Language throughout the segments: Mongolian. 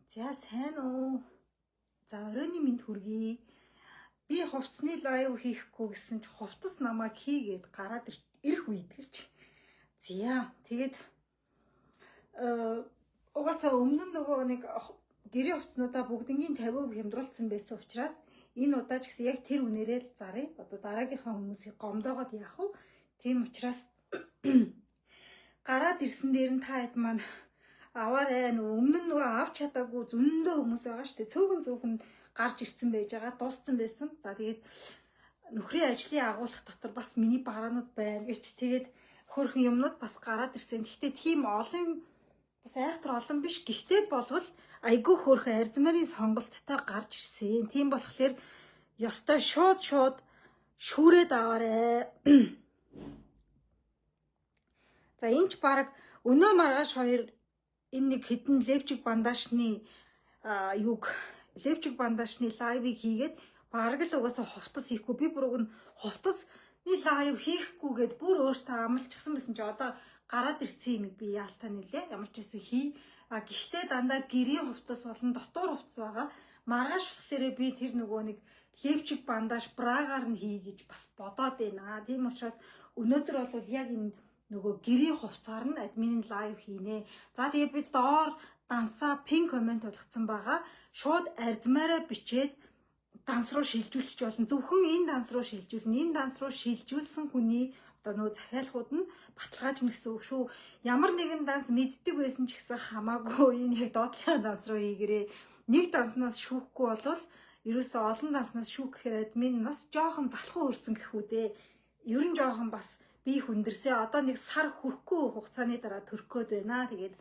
За сайн уу. За оройн минь хүргэе. Би хувцсны лайв хийхгүй гэсэн чи хувцас намайг хийгээд гараад ирэх үед гэж. За тэгээд угаасаа өмнө нь нөгөө нэг гэрээ хувцснуудаа бүгднгийн 50% хямдруулсан байсан учраас энэ удаа ч гэсэн яг тэр үнээрээ л зарыг. Одоо дараагийнхаа хүмүүсийг гомдоогоод яах вэ? Тийм учраас гараад ирсэн дээр нь та хэд маань аваарэ өмнө нь нөгөө авч чадаагүй зөндөө хүмүүс байгаа шүү дээ. Цөөхөн гарч ирсэн байж байгаа, дууссан байсан. За тэгээд нөхрийн ажлын агуулгах дотор бас миний бараанууд байна гэж тэгээд хөрхөн юмнууд бас гараад ирсэн. Гэхдээ тийм олон бас айхтар олон биш. Гэхдээ болвол айгүй хөрхөн арзмарын сонголттой гарч ирсэн. Тийм болохоор ёстой шууд шүүрээд аваарэ. За энэ ч баг өнөө маргааш хоёр энэ нэг хідэн левчик бандашны левчик бандашны лайвыг хийгээд бараг л угаасаа хувцас хийхгүй. Би бүр уг нь хувцасны лайв хийхгүйгээд бүр өөртөө амлчихсан байсан чи одоо гараад ирсэн юм би яалтаа нэлээ. Ямар ч байсан хий. Гэхдээ дандаа гэрийн хувцас болон дотор хувцас байгаа. Маргааш болохоор би тэр нөгөө нэг левчик бандаш брагаар нь хий гэж бас бодоод байна. Тийм учраас өнөөдөр бол яг энэ нөгөө гэрийн хувцаар нь админ лайв хийнэ. За тэгээд би доор дансаа пин комент болгоцсон байгаа. Шууд арзмаараа бичээд данс руу шилжүүлчих болно. Зөвхөн энэ данс руу шилжүүлнэ. Энэ данс руу шилжүүлсэн хүний одоо нөгөө захиалгууд нь баталгааж нь гэсэн үг шүү. Ямар нэгэн данс мэддэг байсан ч гэсэн хамаагүй энэ яг доотлын данс руу хийгэрээ. Нэг данснаас шүүхгүй болвол ерөөсөө олон данснаас шүүх гэхээр админ нас жоохон залхуу өрсөн гэхүү дээ. Ер нь жоохон бас би хүндэрсээ одоо нэг сар хүрэхгүй хугацааны дараа төрөхөд байна. Тэгээд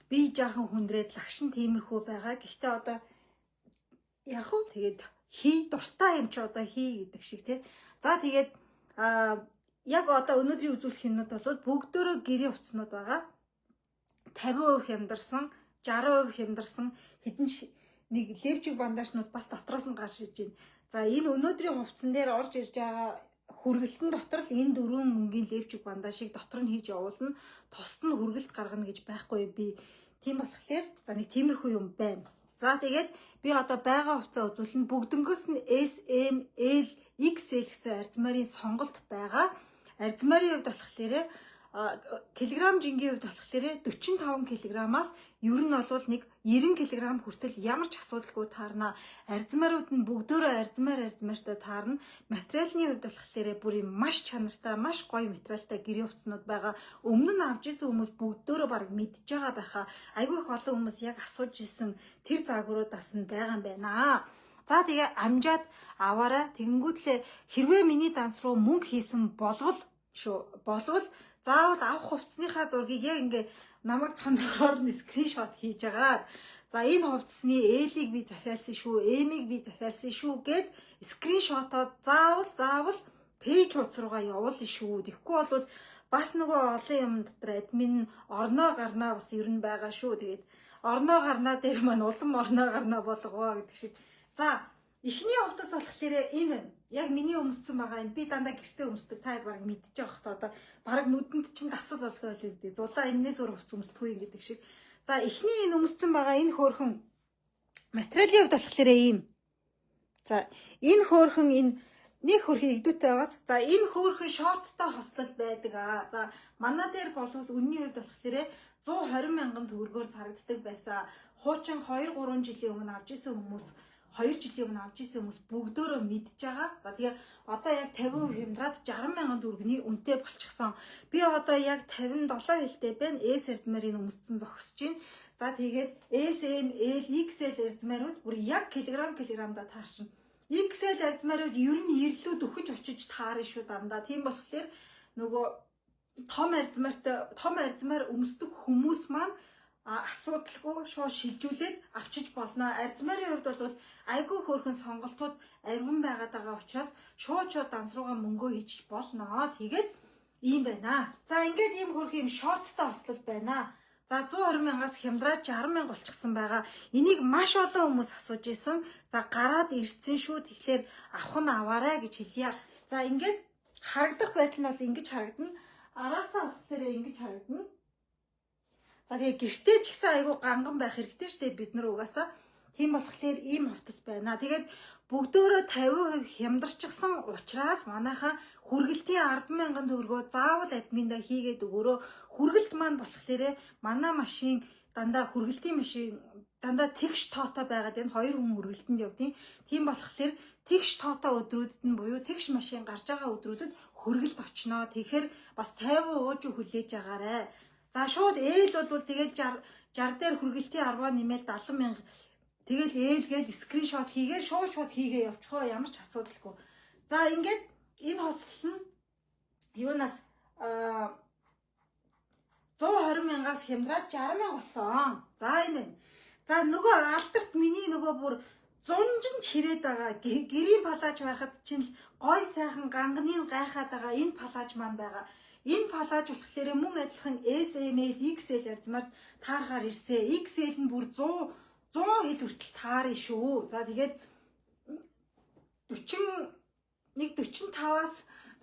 би жаахан хүндрээд лагшин тиймэрхүү байгаа. Гэхдээ одоо яг хөө тэгээд хий дуртай юм чи одоо хий гэдэг шиг тий. За тэгээд яг одоо өнөөдрийн үзүүлэх юмнууд бол бүгдөө гэрийн хувцснууд байгаа. 50% хямдарсан, 60% хямдарсан хэдэн нэг левчик бандажнууд бас дотроос нь гарч иж байна. За энэ өнөөдрийн хувцсан дээр орж ирж байгаа хүргэлтэн дотор л энэ 4 мөнгөний левчик бандажийг дотор нь хийж явуулна. Тусад нь хүргэлт гаргана гэж байхгүй би. Тийм болохоор за нэг тиймэрхүү юм байна. За тэгээд би одоо байгаа хувцас үзүүлнэ. Бүгднгөөс нь S, M, L, XL гэсэн арзмарын сонголт байгаа. Арзмарын хувьд болохоор килограмм жингийн хувьд болохоор 45 кг-аас ер нь бол нэг 90 кг хүртэл ямар ч асуудалгүй таарна. Арзмаарууд нь бүгдөө арзмаартай таарна. Материалын хувьд болохоор бүр маш чанартай, маш гоё материалтай гэрийн хувцснууд байгаа. Өмнө нь авч исэн хүмүүс бүгдөө баг мэдж байгаа байхаа. Айгүй их олон хүмүүс яг асууж исэн тэр заагруудаас нь байгаа юм байна. За тэгээ амжаад аваарай. Тэгэнгүүтлээ хэрвээ миний данс руу мөнгө хийсэн болвол заавал авах хувцсныхаа зургийг яг ингээ намайг цонхоор нь скриншот хийж агаад за энэ хувцсны L-ийг би захиалсан шүү, M-ийг би захиалсан шүү гэд скриншотоод заавал пэйж хуудас руугаа явуулна шүү. Тэгэхгүй бол бас нөгөө олон юм дотор админ орноо гарнаа бас ер нь байгаа шүү. Тэгээд орноо гарнаа дээр маань улам орноо гарнаа болгоо гэдэг шиг. За эхний хувцас болохоор энэ яг миний өмссөн байгаа энэ би дандаа гэртээ өмсдөг та баг мэдчихэж байгаа хот одоо баг нүдэнд чинь дасал болгоо л үү. Зулаа энэс өөр хувцас өмсдөггүй гэдэг шиг. За эхний энэ өмссөн байгаа энэ хөөрхөн материалын хувьд болохоор ийм. За энэ хөөрхөн энэ нэг хөрхий игдүүтэй байгаа. За энэ хөөрхөн шорттой хослол байдаг аа. За манай дээр болвол үнний хувьд болохоор 120 мянган төгрөгөөр зарагддаг байсан. Хуучин 2-3 жилийн өмнө авч исэн хүмүүс 2 жилийн өмнө авч исэн хүмүүс бүгдөө мэдж байгаа. За тэгээ одоо яг 50% хямдраад 60 мянган төгрөгийн үнэтэй болчихсон. Би одоо яг 57 хэлтэй байна. S арзмарын өмссөн зогсож байна. За тэгээд S, M, L, XL арзмарууд бүр яг килограммда таарчин. XL арзмарууд ер нь ирлүүд өгч очиж таарна шүү дандаа. Тийм болохоор нөгөө том арзмаар өмсдөг хүмүүс маань асуудалгүй шууд шилжүүлээд авчиж болно. Арзмарын хувьд бол айгүй хөөрхөн сонголтууд арвин байгаа учраас шууд данс руугаа мөнгөө хийчих болно. Тэгээд ийм байна. За ингээд ийм хөөрхөн юм шорттой хослол байна. За 120 мянгаас хямдраад 60 мянга болчихсон байгаа. Энийг маш олон хүмүүс асууж исэн. За гараад ирсэн шүү. Тэгэхээр авах нь аваарай гэж хэлье. За ингээд харагдах байдал нь бол ингэж харагдана. Араасаа болохоор ингэж харагдана. За тэгээ гэртээ ч гэсэн айгүй ганган байх хэрэгтэй штэ бид нар угаасаа. Тийм болохоор ийм хувцас байна. Тэгээд бүгдөө 50% хямдарчихсан учраас манайхаа хүргэлтийн 10,000 төгрөгөө заавал админда хийгээд өгөөрөө. Хүргэлт маань болохоор манай машин дандаа хүргэлтийн машин дандаа тэгш тоотой байгаад энэ 2 хүн хүргэлтэнд явдیں۔ Тийм болохоор тэгш тоотой өдрүүдэд нь буюу тэгш машин гарч байгаа өдрүүдэд хүргэлт очноо. Тэгэхээр бас 50% ууж хүлээж агаарэ. За шууд ээл бол тэгэл 60 дээр хүргэлтийн 10-аа нэмээд 70,000 тэгэл ээлгээл скриншот хийгээ шууд хийгээ явчихоо ямар ч асуудалгүй. За ингээд энэ хослол нь юунаас 120,000-аас хямдраад 60,000 болсон. За энэ. За нөгөө алдарт миний нөгөө бүр зунжин чирээд байгаа гэрийн палаж байхад чинь гой сайхан ганганыг гайхаад байгаа энэ палаж маань байгаа. Энэ палаж болохоор мөн адилхан SML, XL арзмаар таарахаар ирсэн. XL нь бүр 100 хил хүртэл таарна шүү. За тэгээд 45-аас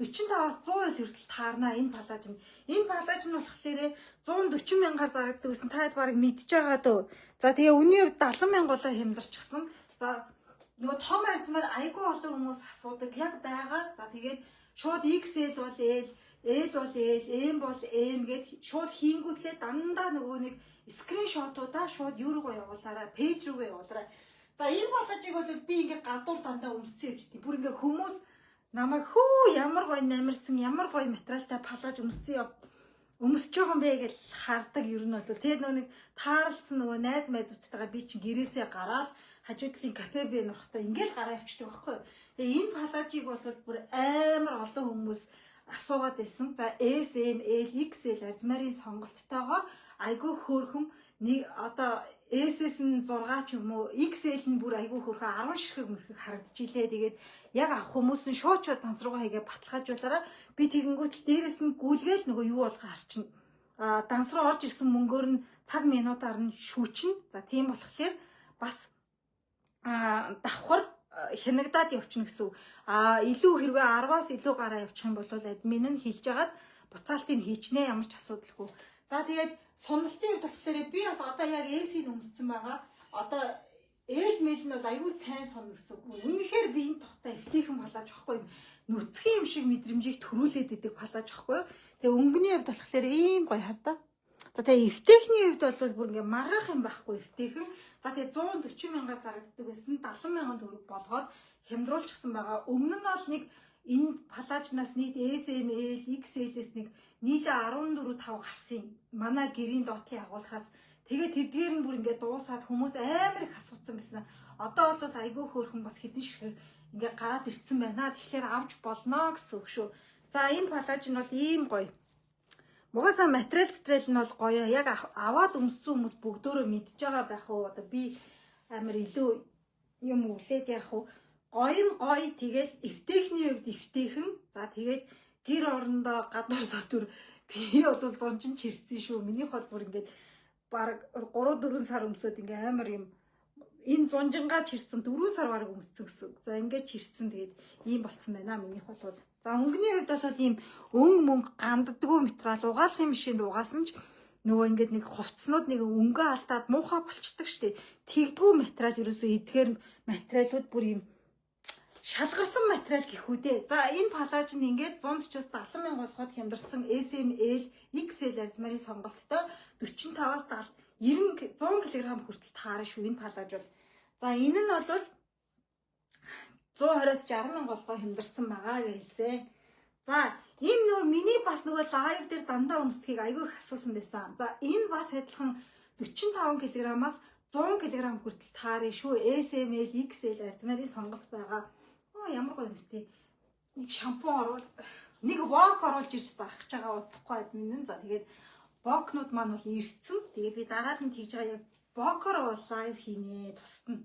100 хил хүртэл таарна энэ палаж нь. Энэ палаж нь болохоор 140,000-аар зарагддаг гэсэн та хэд барыг мэдж байгаа дөө. За тэгээ үнийн хувьд 70,000 голоо хямдарчихсан. За нөгөө том арзмаар айгүй олон хүмүүс асуудаг яг байгаа. За тэгээд шууд XL бол L бол L, M бол M гэд шууд хийнгүүтлээ дандаа нөгөө нэг скриншотуудаа шууд юу руугаа явуулаарай, пэйж руугаа явуулаарай. За энэ палажийг бол би ингээ гадуур дандаа өмссөн явж тийм. Бүр ингээ хүмүүс намайг хүү ямар гоё намирсан, ямар гоё материалтай палаж өмсөж байгаа юм бэ гэж хардаг ер нь бол. Тэгээд нөгөө нэг тааралцсан нөгөө найз майзуудтайгаа би чинь гэрээсээ гараад хажуудлын кафе бэ нурахтаа ингээл гараа явчихдаг байхгүй. Тэгээ энэ палажийг бол бүр амар олон хүмүүс асуугаад байсан. За SML, XL арзмарын сонголттойгоор айгүй хөөрхөн нэг одоо SS нь 6 ч юм уу, XL нь бүр айгүй хөөрхөн 10 ширхэг мөрхөг харагдаж илээ. Тэгээд яг авах хүмүүс нь шууд дансруугаа хийгээ баталгаажуулаараа би тэгэнгүүт дээрээс нь гүйлгээл нөгөө юу болгоо харчин. Данс руу орж ирсэн мөнгөөр нь цаг минутаар нь шүүчин. За тийм болохоор бас давхар хянагдаад явчихна гэсэн. Илүү хэрвээ 10-аас илүү гараа явчих юм бол админ нь хэлж агаад буцаалтыг хийчнэ ямар ч асуудалгүй. За тэгээд сонголтын хувьд болохоор би бас одоо яг AC-г өмссөн байгаа. Одоо ээл мэл нь бол аюу сайн сонно гэсэн. Үнэхээр би энэ тухтай эвтийхэн палаж авахгүй юм. Нүцгэн юм шиг мэдрэмжийг төрүүлээд идэг палаж авахгүй юу. Тэгээ өнгөний хувьд болохоор ийм гоё хардаа. За тэгээ эвтэйхний хувьд бол бүр ингээ маргах юм байхгүй эвтэйхэн. За тэгээ 140,000-аар зарагддаг байсан 70,000 төгрөг болгоод хямдруулчихсан байгаа. Өмнө нь бол нэг энэ палажнаас нийт SML, XL-с нэг нийлээ 14-5 гарсан. Манай гэрийн доотлын агуулгаас тэгээд тэдгээр нь бүр ингээ дуусаад хүмүүс амар их асуусан байсан. Одоо бол айгүй хөөрхөн бас хэдэн ширхэг ингээ гараад ирсэн байна. Тэгэхээр авч болно гэсэн үг шүү. За энэ палаж нь бол ийм гоё. Мугасаа материал нь бол гоё. Яг аваад өмссөн хүмүүс бүгдөө мэдж байгаа байх уу? Одоо би амар илүү юм үлээд яах вэ? Гоё нь гоё, тэгэл эвтэйхний хувьд эвтэйхэн. За тэгээд гэр орондоо гадуур дотор би бол зунжин чирсэн шүү. Минийх бол бүр ингээд баг 3-4 сар өмсөд ингээ амар юм. Энэ зунжингаа чирсэн 4 сар баг өмссөн гэсэн. За ингээд чирсэн тэгээд ийм болцсон байна минийх бол. За өнгөний хувьд бол ийм мөнгө ганддаггүй материал угаалгын машинд угаасан ч нөгөө ингээд нэг хувцснууд нэг өнгөө алдаад муухай болчдөг штеп. Тэгдгүү материал ерөөсөө эдгээр материалууд бүр ийм шалгарсан материал гэх үү. За энэ палаж нь ингээд 140-оос 70,000 болгоод хямдарсан SML, XL арзмарын сонголттой 45-аас 90 100 кг хүртэл таарна шүү энэ палаж бол. За энэ нь бол 120-оос 60,000 болгоо хямдарсан байгаа гэсэн. За энэ нөгөө миний бас нөгөө лайв дээр дандаа өмсдгийг айгүй их асуусан байсан. За энэ бас адилхан 45 кг-аас 100 кг хүртэл таарна шүү. SML, XL арзмарын сонголт байгаа. Ямар гоё юм бэ? Нэг шампунь оруул, нэг вок оруулж ирж зарах гэж байгаа удахгүй админ. За тэгээд вокнууд маань бол ирсэн. Тэгээд би дараад нь тэгж байгаа яг вокоор лайв хийнэ тусна.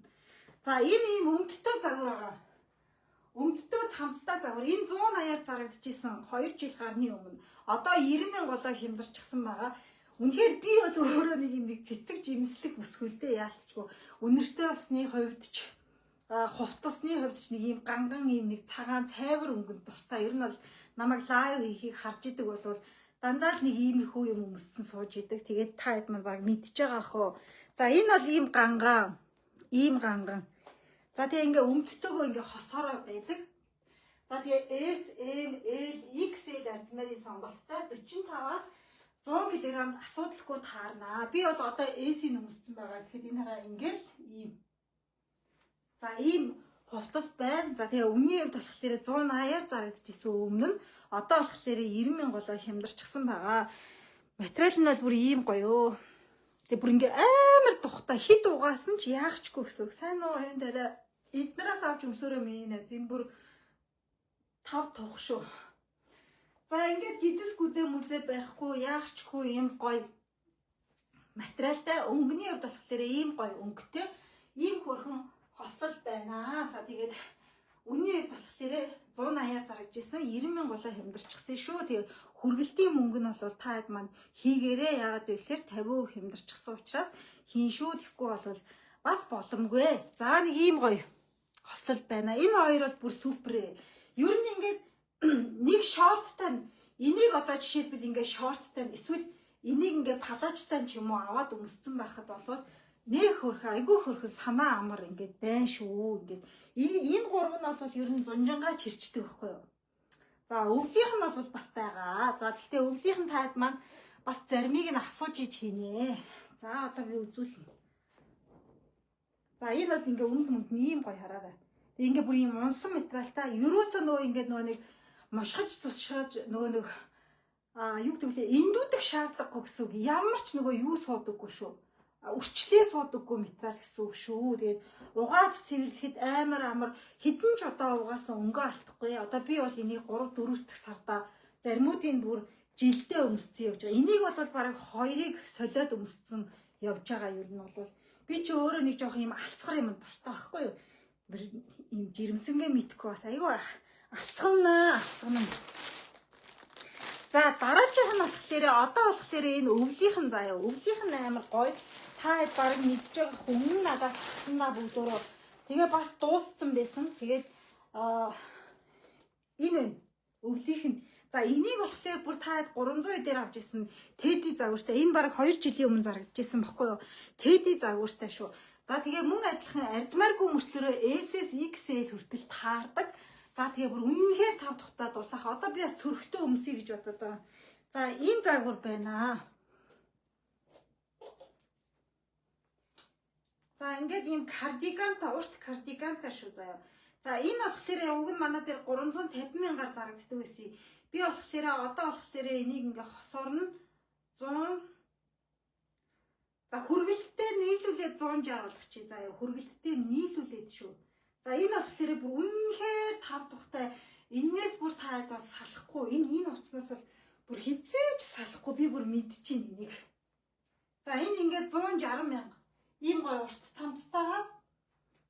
За энэ ийм өмдтөө загвар байгаа. Өмдтөө цамцтай загвар. Энэ 180-аар зарагдчихсан 2 жил гарны өмнө. Одоо 90,000 голоо хямдарчихсан байгаа. Үнэхээр би бол өөрөө нэг юм нэг цэцэг жимслэг бүсгүүлдэ яалтчгүй. Үнэртэй болсны хувьд ч хувцасны хувьд ч нэг юм ганган юм нэг цагаан цайвар өнгөнд дуртай. Ер нь бол намайг лайв хийхийг харж идэг бол дандаа л нэг иймэрхүү юм өмссөн сууж идэг. Тэгээд та хэд маань баг мэдчихэж байгаа ах уу. За энэ бол ийм ганган. За тэгээ ингээ өмдтөөгөө ингээ хосоороо байдаг. За тэгээ S, M, L, XL арзмарын сонголттой 45-аас 100 кг асуудалгүй таарнаа. Би бол одоо S-ийг өмссөн байгаа. Тэгэхэд энэ хараа ингээл ийм. За ийм хувцас байна. За тэгээ үнийн хувьд болохоор 180-аар зарагдчихсан өмнө нь одоо болохоор 90,000 голоо хямдарчихсан байгаа. Материал нь бол бүр ийм гоё. Тэгээ бүр ингээ амар тухтай хит угаасан ч яахчгүй гэсэн. Сайн уу энэ дээр эднээс авч өмсөөрөө минь энэ бүр 5 тух шүү. За ингээд гидс гүзээ мүзээ барихгүй яахчгүй ийм гоё материалтай. Өнгөний хувьд болохоор ийм гоё өнгөтэй ийм хөрхөн хослол байна. За тэгээд үнийн хувьд болохоор 180-аар зарагдчихсан 90,000 голоо хямдарчихсан шүү. Тэгээ хүргэлтийн мөнгө нь бол та хэд маань хийгээрээ яагаад вэ гэхээр 50% хямдарчихсан учраас хийн шүү. Тэгэхгүй бол бас боломгүй. За нэг ийм гоё хослол байна. Энэ хоёр бол бүр супер. Ер нь ингээд нэг шорттой энийг одоо жишээлбэл ингээд шорттой эсвэл энийг ингээд палачтай ч юм уу аваад өмссөн байхад бол нэг хөрхө айгүй хөрхө санаа амар ингээд байна шүү. Ингээд энэ гурав нь бол ер нь зунжангаа чирчдэг байхгүй юу? За өвлийнх нь бол бас байгаа. За гэхдээ өвлийнх нь таад маань бас заримыг нь асууж иж хийнэ. За одоо би үзүүлнэ. За энэ бол ингээд өмд ийм гоё хараарай. Ингээ бүр юм унсан материалтай. Ерөөсөө нөгөө ингээ нөгөө нэг мушгаж цусшиж нөгөө нэг юу гэдэг вэ? Эндүүдэх шаардлагагүй гэсэн үг. Ямар ч нөгөө юу суудаггүй шүү. Үрчлээ суудаггүй материал гэсэн үг шүү. Тэгээд угааж цэвэрлэхэд амар хідэн ч одоо угаасан өнгөө алдахгүй. Одоо би бол энийг 3-4 дахь сарда заримуудын бүр жилдээ өмссөн явж байгаа. Энийг бол бараг 2-ыг солиод өмссөн явж байгаа юм нь бол би ч өөрөө нэг жоох юм алцгар юм дуртай байхгүй юу? Ийм жирэмсэнгээ мэдхгүй бас айгүй алцгана. За дараачих нь болохоор одоо болохоор энэ өвлийнх нь заяа. Өвлийнх нь амар гоё. Та баг мэдж байгаа хүн надаас авснаа бүгдөө. Тэгээ бас дууссан байсан. Тэгээд энэ өвлийнх нь за энийг болохоор бүр та 300 дээр авч ирсэн Teddy загвартай. Энэ баг 2 жилийн өмнө зарагдчихсан байхгүй юу? Teddy загвартай шүү. За тэгээ мөн адилхан арзмааргүй мөртлөөрөө SS XL хүртэл таардаг. За тэгээ бүр үнэнхээр 5 тухтай дулаах. Одоо би бас төрхтөө өмсөе гэж бодоод байгаа. За энэ загвар байна. За ингээд ийм кардиганта, урт кардиганта шүү заяа. За энэ болохоор уг нь манай дээр 350,000-аар зарагддаг байсан. Би болохоор одоо болохоор энийг ингээ хосоорно 100. За хүргэлттэй нийлүүлээд 160 болгочих. За хүргэлттэй нийлүүлээд шүү. За энэ болохоор бүр үнэнхээр 5 тухтай. Эннээс бүр таад бас салахгүй. Энэ утаснаас бол бүр хизээч салахгүй. Би бүр мэдчихээн энийг. За энэ ингээд 160,000. Ийм гоё урт цамцтайгаа.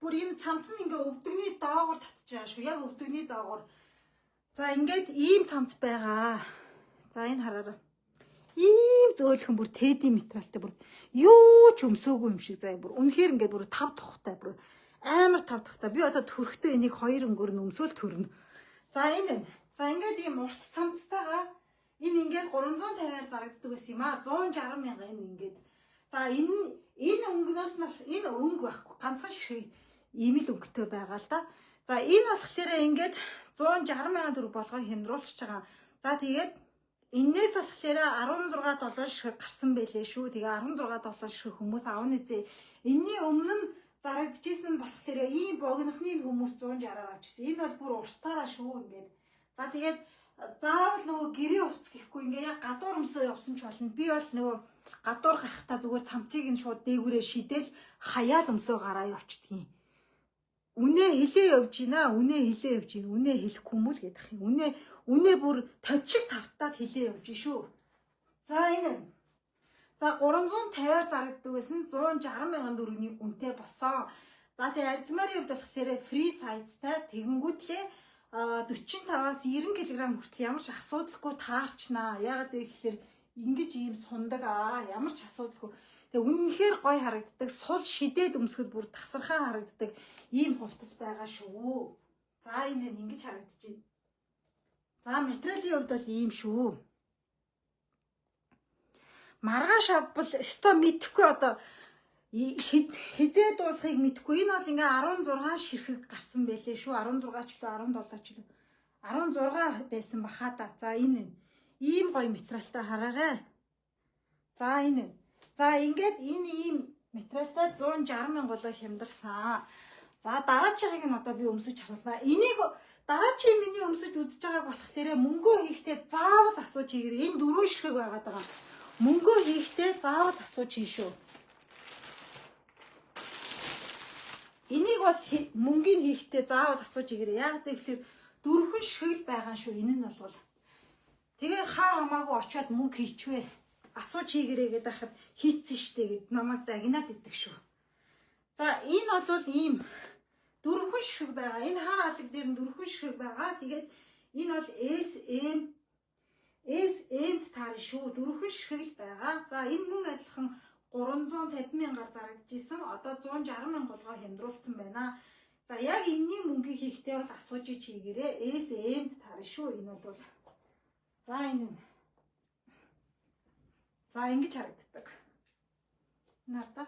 Бүр энэ цамц нь ингээ өвдөгний доогоор татж байгаа шүү. Яг өвдөгний доогоор. За ингээд ийм цамц байгаа. За энэ хараарай. Ийм зөөлхөн бүр Teddy материалтай бүр юу ч өмсөөгүй юм шиг заяа бүр үнэхээр ингээд бүр 5 тухтай бүр амар 5 тухтай. Би одоо төрхтөө энийг 2 өнгөөр нь өмсөөл төрнө. За энэ. За ингээд ийм урт цамцтайгаа энэ ингээд 350-аар зарагддаг байсан юм аа. 160,000 энэ ингээд. За энэ өнгнөөс нь энэ өнгө байхгүй ганцхан ширхэг ийм л өнгөтэй байгаа л да. За энэ болохоор ингээд 160,000 төгрөг болгоо хямдруулчихж байгаа. За тэгээд энээс болохоор 16 доллар ширхэг гарсан байлээ шүү. Тэгээ 16 доллар ширхэг хүмүүс аавны зээ. Энэний өмнө нь зарагдчихсэн нь болохоор ийм богинохны хүмүүс 160-аар авчихсан. Энэ бол бүр уртаараа шүү ингээд. За тэгээд заавал нөгөө гэрээ хувц гэхгүй ингээ яг гадуур өмсөө явсан ч болно. Би бол нөгөө гадуур гарахтаа зүгээр цамцыг нь шууд дээгүүрээ шидэл хаяал өмсөө гараа явчихдгийг. Үнэ хилээ явж гинэ, үнэ хилээ явж гин, үнэ хэлэхгүй юм л гэдэг юм. Үнэ бүр тод шиг тавтаад хилээ явж шүү. За энэ. За 350-аар зарагддаг байсан 160,000 төгрөгийн үнэтэй болсон. За тэгээ арзмарын хувьд болохоор free size-тай тэгэнгүүтлээ 45-аас 90 кг хүртэл ямар ч асуудалгүй таарчнаа. Ягаад вэ гэхээр ингэж ийм сундаг ямар ч асуудалгүй. Тэгээ үнэнхээр гоё харагддаг. Сул шидээд өмсөхөд бүр тасархаа харагддаг ийм хувцас байгаа шүү. За энэ ингэж харагдаж байна. За материалын хувьд бол ийм шүү. маргааш авбал өстой мэдхгүй одоо хизээ дуусахыг мэдхгүй. Энэ бол ингээ 16 ширхэг гарсан байлээ шүү. 16 ч үү 17 ч үү 16 байсан баха та. За энэ ийм гоё материалтай хараарай. За энэ. За ингээд энэ ийм материалтай 160 мянга голоо хямдарсан. За дараачихыг нь одоо би өмсөж харуулнаа. Энийг дараачийн миний өмсөж үзэж байгааг болохоор мөнгөө хийхдээ заавал асууж хийгэрэй. Энэ 4 ширхэг байгаад байгаа. Мөнгөө хийхдээ заавал асууж хий шүү. Энийг бол мөнгөний хийхдээ заавал асууж хийгэрэй. Яг тэгэхээр 4 ширхэг байгаа шүү. Энэ нь бол тэгээ хаа хамаагүй очиод мөнгө хийчвэ. Асууж хийгэрэй гэдэг хахад хийцэн штэ гэд намайг загнаад иддэг шүү. За энэ бол ийм 4 ширхэг байгаа. Энэ хар алэг дээр нь 4 ширхэг байгаа. Тэгээд энэ бол SM таарна шүү. 4 ширхэг л байгаа. За энэ мөн адилхан 350 мянгаар зарагдж исэн. Одоо 160 мянга голгоо хямдруулсан байна. За яг энэний мөнгийг хийхдээ бол асууж хийгээрээ SM таарна шүү. Энэ бол за энэ. За ингэж харагддаг. Нарта.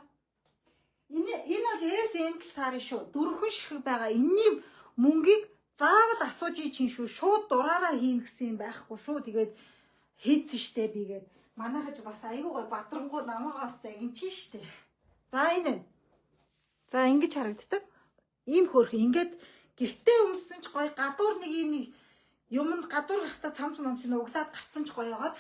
Энэ бол SM-тэл таарна шүү. 4 ширхэг байгаа. Энэний мөнгийг заавал асууж ийн шүү. Шууд дураараа хийн гэсэн юм байхгүй шүү. Тэгээд хийцэн штэ бигээд. Манайхаж бас айгүй гой бадрангуу намаагаас загинчин штэ. За энэ. За ингэж харагддаг. Ийм хөөрх. Ингээд гэртээ өмссөн ч гой гадуур нэг ийм нэг юмд гадуур гарахтаа цамц мамцны углаад гарцсан ч гоё байгааз.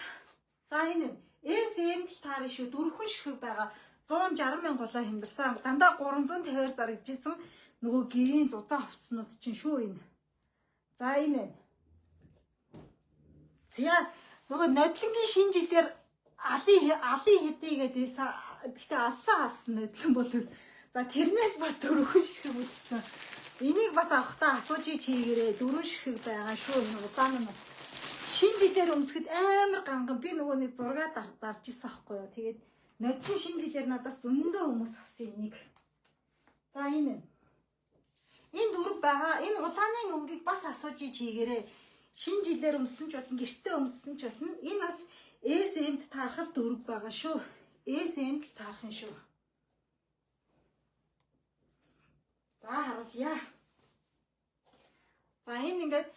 За энэ. SM-тэл таарна шүү. 4 ширхэг байгаа. 160 мянга голоо хямдарсан. Дандаа 350-аар зарагдчихсан. Нөгөө гэрийн зузаан хувцснууд чинь шүү энэ. За энэ. За нөгөө нодлонгийн шинэ жилээр алын хэдийгээд байсан. Гэхдээ алсан нодлон бол за тэрнээс бас 4 ширхэг үлдсэн. Энийг бас авахтаа асууж хийгээрээ 4 ширхэг байгаа шүү. Удаан нь бас шинэ жилээр өмсөхөд амар ганган. Би нөгөө нэг зураг дарж исэн аахгүй юу. Тэгээд нодлон шинэ жилээр надаас зөндөө хүмүүс авсан энийг. За энэ. Энэ 4 байгаа. Энэ улааны мөнгийг бас асууж хийгээрээ. Шинэ жилээр өмссөн ч болно, гэртээ өмссөн ч болно. Энэ бас SM-д таарах 4 байгаа шүү. SM-д таарах юм шүү. За харуулъя. За энэ ингээд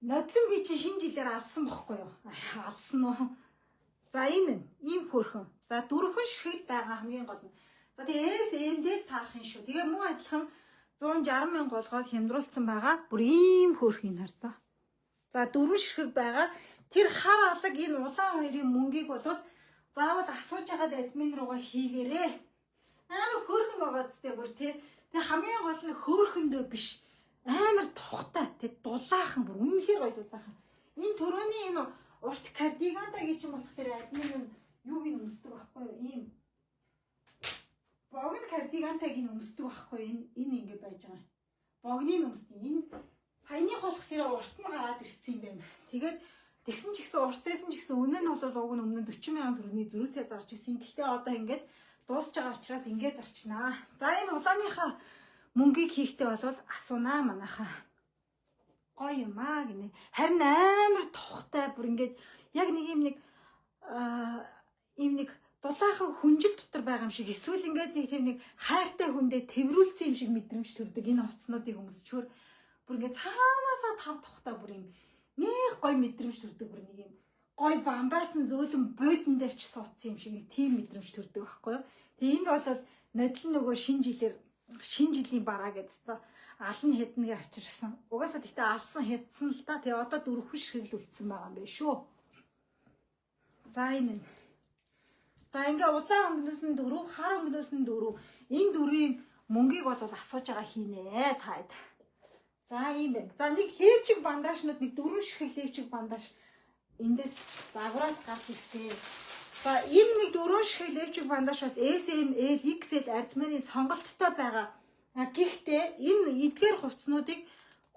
нодлон би чи шинэ жилээр алсан бохгүй юу? Алсан уу? За энэ ийм хөөрхөн. За 4 ширхэг байгаа хамгийн гол нь. За тэгээ SM-д таарах юм шүү. Тэгээ муу адилхан 160 мянга голгоод хямдруулсан байгаа. Бүр ийм хөөрхөн хараа. За 4 ширхэг байгаа. Тэр хар алаг энэ улаан хоёрын мөнгийг бол заавал асууж агаад админ руугаа хийгээрээ. Амар хөөрхөн байгаа зү бүр тий. Тэгээ хамгийн гол нь хөөрхөндөө биш. Амар тухтай. Тэг дулаахан бүр үнэхээр гоё дулаахан. Энэ төрөний энэ урт кардигантай гэж юм болохоор админ юуг нь өмсдөг байхгүй юу? Ийм богино кардигантайг нь өмсдөг байхгүй юу? Энэ ингэ байж байгаа. Богиныг өмсдөг. Энэ саяных болохоор урт нь гараад ирсэн юм байна. Тэгээд тэгсэн ч гэсэн уртээсэн ч гэсэн үнэ нь бол уг нь өмнө 40 мянган төгрөгийн зөрүүтэй зарж ирсэн. Гэхдээ одоо ингээд дуусч байгаа учраас ингээд зарчнаа. За энэ улааныхаа мөнгийг хийхдээ бол асуунаа манайхаа. Гоё юм аа гинэ. Харин амар тухтай бүр ингээд яг нэг ийм нэг дулаахан хүнжил дотор байгаа юм шиг эсвэл ингээд нэг тийм нэг хайртай хүндээ тэрвүүлсэн юм шиг мэдрэмж төрдөг энэ хувцснуудыг өмсчөр бүр ингээд цаанаасаа тав тухтай бүр юм нэг гоё мэдрэмж төрдөг бүр нэг юм гоё бамбаас нь зөөлөн буудан дээр ч суудсан юм шиг нэг тийм мэдрэмж төрдөг байхгүй юу. Тэгээ энэ бол нодлон нөгөө шинэ жилийн бараа гэдсэн алан хэднэгээ авчирсан. Угаасаа тэгтээ алсан хэдсэн л та. Тэгээ одоо 4 ширхэг л үлдсэн байгаа юм байна шүү. За энэ. За ингээ улаан өнгнөөс нь 4, хар өнгнөөс нь 4. Энэ 4-ийн мөнгийг бол асууж байгаа хийнэ таад. За ийм байна. За нэг левчиг бандажнууд нэг 4 ширхэг левчиг бандаж эндээс загвараас гарч ирсэн. За энэ нэг 4 ширхэг левчиг бандаж бол SM, L, XL арзмарын сонголттой байгаа. Гэхдээ энэ эдгээр хувцснуудыг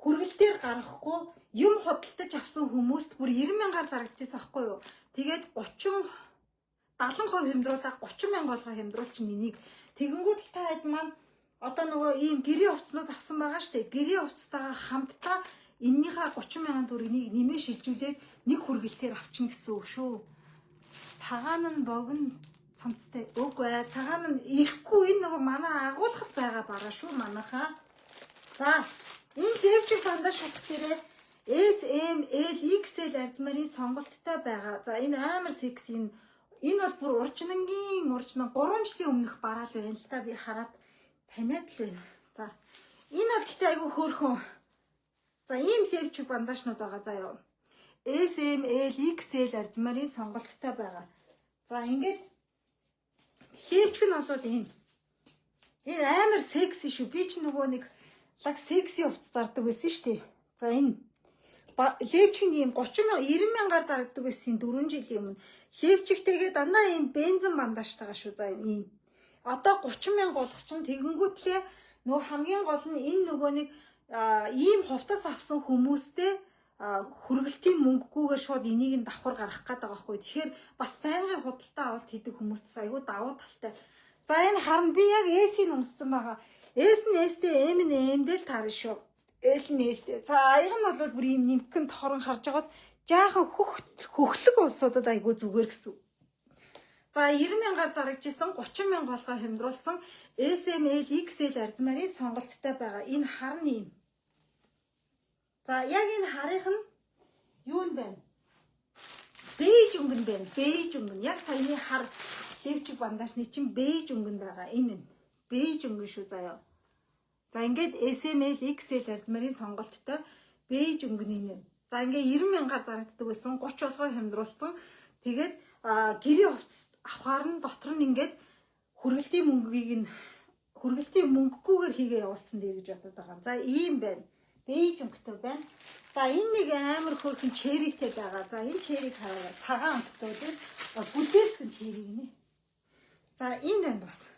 хүргэлтээр гаргахгүй юм худалдаж авсан хүмүүст бүр 90 мянгаар зарагдчихсан байхгүй юу? Тэгээд 70% хямдруулаад 30 мянга болгоо хямдруулчин энийг тэгэнгүүт л та хэд маань одоо нөгөө ийм гэрийн хувцснууд авсан байгаа штэ. Гэрийн хувцтайгаа хамтдаа эннийхээ 30 мянган төгрөгийг нэмээ шилжүүлээд нэг хүргэлтээр авчна гэсэн үг шүү. Цагаан нь богино цамцтай. Үгүй ээ. Цагаан нь ирэхгүй энэ нөгөө манай агуулгад байгаа бараа шүү манайхаа. За энэ левчик бандаж шалтгаалээ S, M, L, XL арзмарын сонголттой байгаа. За энэ амар секси энэ бол бүр уржнан 3 жилийн өмнөх бараа л байна л да. Би хараад таниад л байна. За энэ бол гэхдээ айгүй хөөрхөн. За ийм левчик бандажнууд байгаа заа юу. S, M, L, XL арзмарын сонголттой байгаа. За ингээд левчик нь бол энэ амар секси шүү. Би ч нөгөө нэг лаг секси хувц зардаг байсан шүү дээ. За энэ левчик ийм 90 мянгаар зарагддаг байсан 4 жилийн өмнө. Левчиктэйгээ дандаа ийм бензин бандажтайгаа шүү. За ийм одоо 30 мянга болгох чинь тэгэнгүүтлээ нөгөө хамгийн гол нь энэ нөгөө нэг ийм хувцас авсан хүмүүстэй хүргэлтийн мөнгөгүйгээр шууд энийг нь давхар гаргах гэдэг байгаа байхгүй. Тэгэхээр бас байнгын худалдаа авалт хийдэг хүмүүст айгүй давуу талтай. За энэ харна би яг S-ийг өмссөн байгаа. S нь S-тэй, M нь M-тэй л таарна шүү. L нь L-тэй. За аяг нь бол бүр ийм нимкэн торон харж байгаас жаахан хөхлөг улсуудад айгүй зүгээр гэсэн. За 90 мянгаар зарагдчихсан 30 мянга болгоо хямдруулсан SML XL арзмарын сонголттой байгаа. Энэ харна юм. За яг энэ харих нь юу юм бэ? Бэж өнгөн байна. Бэж өнгөн. Яг саяны хар левчик бандажны чинь бэж өнгөн байгаа. Энэ нь бэж өнгөн шүү заяа. За ингээд SML XL арзмарын сонголттой бэж өнгөн энэ. За ингээд 90 мянгаар зарагддаг байсан 30 болгоо хямдруулсан. Тэгээд гэрээ хувцас авахаар нь дотор нь ингээд хүргэлтийн мөнгөгүйгээр хийгээ явуулсан дээ гэж бодод байгаа. За ийм байна. Бэж өнгөтэй байна. За энэ нэг амар хөөрхөн черритэй байгаа. За энэ черриг хараа. Цагаан өнгөтэй тийм бүзээцгэн черриг нэ. За энэ байна бас.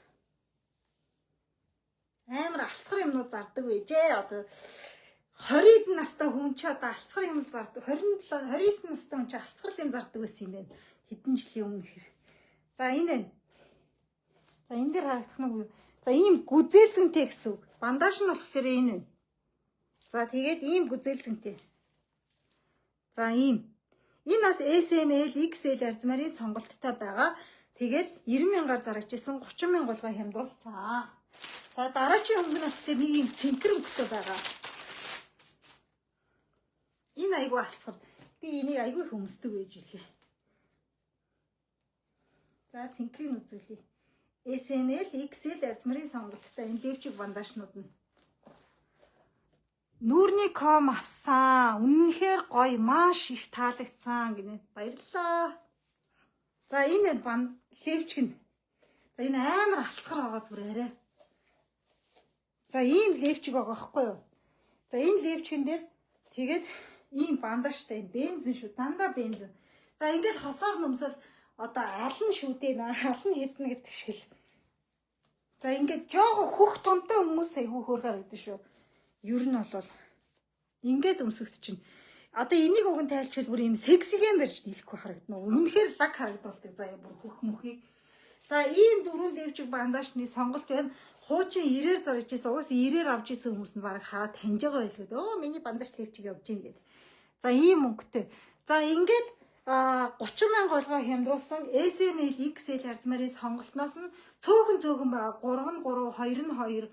Амар алцгар юмнууд зардаг байжээ. Одоо 20 настай хүн ч одоо алцгар юм зардаг. 27 29 настай хүн ч алцгар юм зардаг байсан юм байна. Хэдэн жилийн өмнө хэр. За энэ байна. За энэ дээр харагдах нь юу? За ийм гүзээлзэнтэй гэсэн үг. Бандаж нь болохоор энэ байна. За тэгээд ийм гүзээлзэнтэй. За ийм. Энэ бас SML XL арзмарын сонголттой байгаа. Тэгээд 90 мянгаар зарагдчихсан 30 мянга болгоо хямдруулсан. За дараагийн өнгө нь болохоор нэг ийм цэнхэр өнгөтэй байгаа. Энэ айгүй алцгар. Би энийг айгүй хөмсдөг байж үлээ. За цэнхрийг үзүүлье. SML XL арзмарын сонголттой энэ левчик бандажнууд нь. Нүүрний ком авсан. Үнэнхээр гоё, маш их таалагдсан гинэ. Баярлалаа. За энэ левчик нь. За энэ амар алцгар байгаа зүгээр арай. За ийм левчик байгаа байхгүй юу? За энэ левчикэн дээр тэгээд ийм бандажтай бензин шүү. Дандаа бензин. За ингээд хосоор нөмсөл одоо алан шүү дээ. Алан хитнэ гэдэг шиг л. За ингээд жоохон хөх томтой хүмүүс айгүй хөөрхөн харагдаж шүү. Ер нь бол ингээд өмсөгт чинь одоо энийг уг нь тайлчвал бүр ийм сексиген барьж дийлэхгүй харагдана. Үнэхээр лаг харагдуулдаг заяа бүр хөх мөхийг. За ийм дөрвөн левчик бандажны сонголт байна. Хуучин 90-ээр зарж ийсэн. Угаас 90-ээр авч ийсэн хүмүүс нь бараг хараад таньж байгаа байлгүй. Өө миний бандаж левчик явж ийн гэдэг. За ийм өнгөтэй. За ингээд 30 мянга болгоо хямдруулсан SML XL арзмарын сонголтноос нь цөөхөн байгаа 3 2 2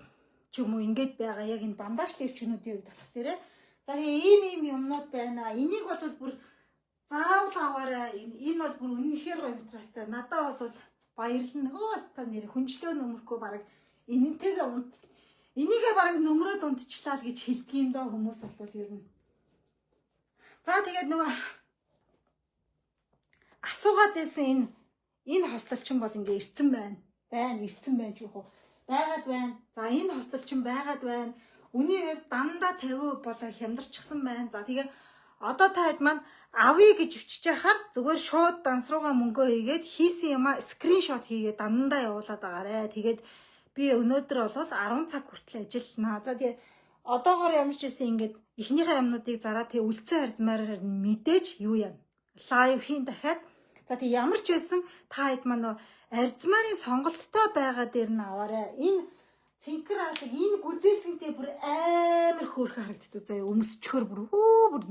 ч юм уу ингээд байгаа яг энэ бандаж левчнүүдийн үед болохоор за ийм юмнууд байна. Энийг бол бүр заавал аваарай. Энэ бол бүр үнэнхээр гоё материалтай. Надад бол баярлна. Хөөс та нэр хүнчлөө нөмөрхөө баг энэнтэйгээ энийгээ баг нөмрөөд унтчлаа л гэж хэлдэг юм даа хүмүүс бол ер нь. За тэгээд нөгөө асуугаад байсан энэ хостолчин бол ингээ ирцэн байна. Ирцэн байж юу байгаад байна. За энэ хостолчин байгаад байна. Үний хувьд дандаа 50% болоо хямдарчихсан байна. За тэгээ одоо та хэд маань авъя гэж өчөж яхаар зүгээр шууд данс руугаа мөнгөө хийгээд хийсэн юмаа скриншот хийгээд дандаа явуулаад байгаарэ. Тэгээд би өнөөдөр бол 10 цаг хүртэл ажиллана. За тэгээ одоогоор ямар ч гэсэн ингээд эхнийхээ юмнуудыг зараа тэгээ үлдсэн арзмаар мэдээж юу юм. Лайв хийн дахиад. За тэгээ ямар ч байсан та хэд маань арзмарын сонголттой байгаа дээр нь аваарэ. Энэ цэнхэр хаалга энэ гүзээлцэнтэй бүр амар хөөрхөн харагддаг. Заа өмсчхөр бүр бүр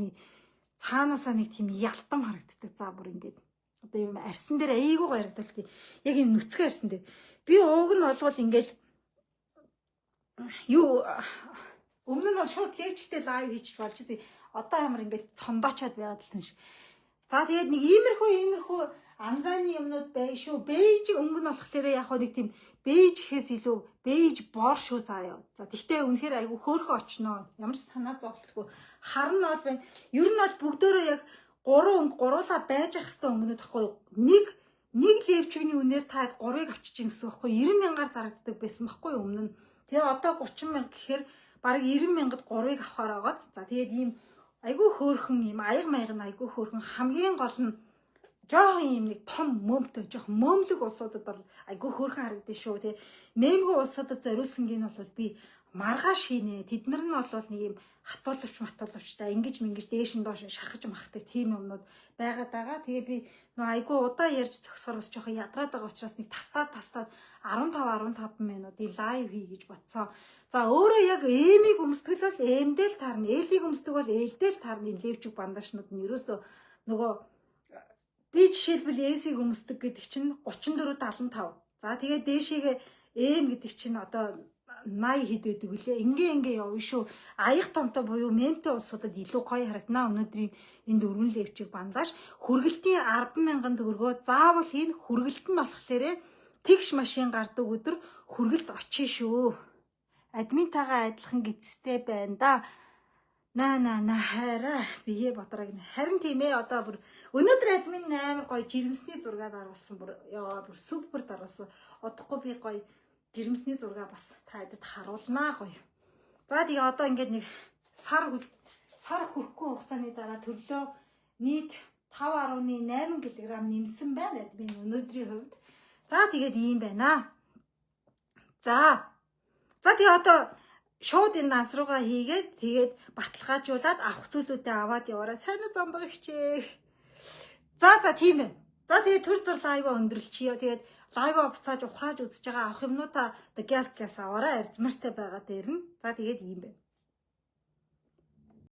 цаанаасаа нэг тийм ялтам харагддаг. За бүр ингээд Одоо юм арьсан дээр айгуу гарагдвал яг юм нүцгэн арьсан дээр. Би ууг нь болвол ингээл юу өмнө нь бол шууд левчтэй лайв хийж болж байгаа. Одоо ямар ингээд цомбоочоод байгаад л тийм ш. За тэгээд нэг иймэрхүү анзааны юмнууд бай шүү. Бэйж өнгө нь болохоор яг хоо нэг тийм бэйж гэхээс илүү бэйж бор шүү заяа. За тэгтээ үнэхээр айгу хөөрхөн очноо. Ямар ч санаа зовлтгүй. Харна бол байна. Ер нь бол бүгдөө яг 3 өнгө гуруула байж ах хэвээр өнгөнүүд байхгүй. Нэг левчгийн үнээр таад 3-ыг авчиж гин гэсэн байхгүй. 90,000-аар зарагддаг байсан байхгүй өмнө нь. Тэгээ одоо 30,000 гэхээр бараг 90,000-д 3-ыг авахаар байгаад. За тэгээд ийм айгу хөөрхөн ийм аяг маяг нь айгу хөөрхөн хамгийн гол нь жоохон юм нэг том мөмтэй жоохон мөмлөг улсуудад бол айгу хөөрхөн харагдсан шүү тий. Мемгүй улсуудад зориулсангийн нь бол би маргааш хийнэ. Тэднэр нь бол нэг юм хатуулагчтай ингэж мингэж дээш нь доош шахаж махдаг тийм юмнууд байгаад байгаа. Тэгээ би нөө айгу удаа ярьж зөксөр бас жоохон ядраад байгаа учраас нэг тастаад 15 минутын лайв хий гэж бодсон. За өөрөө яг эмийг өмсдгөл бол эмдэл таарна, ээлийг өмсдөг бол ээлдэл таарна. Левчиг бандажнууд нь ерөөсөө нөгөө би жишээлбэл эсийг өмсдөг гэдэг чинь 34-75. За тэгээд дээшээгээ эм гэдэг чинь одоо 80 хэд байдаг үлээ. Ингээ явна шүү. Аяг томтой буюу мемтэй улсуудад илүү гоё харагдана. Өнөөдрийн энэ дөрвөн левчиг бандаж хүргэлтийн 10,000 төгрөгөө заавал энэ хүргэлт нь болохоор тэгш машин гардаг өдөр хүргэлт очие шүү. Админтайгаа адилхан гистэй байна да. На хараа бие бодрог. Харин тийм ээ одоо бүр өнөөдөр админ амар гоё жирэмсний зураг даруулсан бүр бүр супер даруулсан. Одохгүй би гоё жирэмсний зураг бас таадад харуулнаа гоё. За тэгээ одоо ингээд нэг сар хүрхгүй хугацааны дараа төрлөө нийт 5.8 кг нэмсэн байна админ өнөөдрийн хувьд. За тэгээд ийм байна. За тэгээ одоо шууд энэ данс руугаа хийгээд тэгээд баталгаажуулаад авах зүйлүүдээ аваад яваарай. Сайн уу зомбог хичээх. За тийм байна. За тэгээд төр зур лайва өндөрлчихье. Тэгээд лайва буцааж ухрааж үзэж байгаа авах юмнуудаа одоо газ аваарай. Арзмартай байгаа дээр нь. За тэгээд ийм байна.